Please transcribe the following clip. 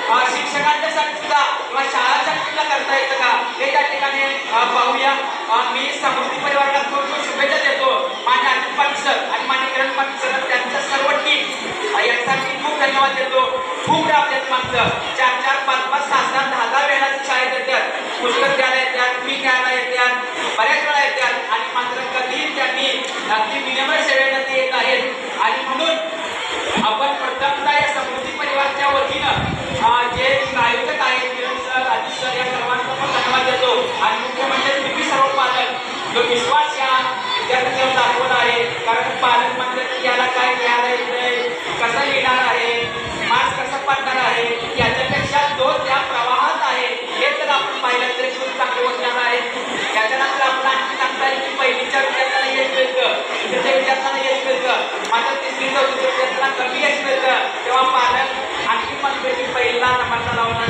शिक्षकांच्यासाठी सुद्धा किंवा शाळांसाठी सुद्धा करता येतं का हे त्या ठिकाणी पाहूया। मी समृद्धी परिवाराला खूप शुभेच्छा देतो। मान्य अजित पाटील सर आणि मान्य किरण पाटील सर त्यांच्या सर्व टीम यांसाठी खूप धन्यवाद देतो। खूप राबल्यात मागचं 4-4, 5-5, 6-6, 10-10 वेळा शाळेत येतात, पुस्तक द्यायला येतात, फी द्यायला येतात, बऱ्याच वेळा येतात आणि मात्र कधी त्यांनी अगदी विनम्र सेवेनं ते येत आहेत। आणि म्हणून आपण प्रथमतः या समृद्धी परिवारच्या वतीनं जे आयोजक आहेत किरण सर, अजित सर या सर्वांचा पण धन्यवाद देतो। आणि मुख्य म्हणजे तुम्ही सर्व पालक जो विश्वास या विद्यार्थ्यांवर दाखवला आहे, कारण पालक म्हणतात याला काय घ्यायला येत नाही, कसं लिहिणार आहे, मार्क्स कसं पडणार आहे, याच्यापेक्षा जो त्या प्रवाहात आहे हे जर आपण पाहिलं तरी खूप चांगली गोष्ट आहे। याच्यानंतर आपण आणखी सांगता येईल की पहिलीच्या विद्यार्थ्यांना यश मिळतं, दुसऱ्या विद्यार्थ्यांना यश मिळतं, मात्र तिसरी चौथीच्या विद्यार्थ्यांना कमी यश मिळतं, तेव्हा पालक आणखी म्हणतो की पहिला नंबरला लावणार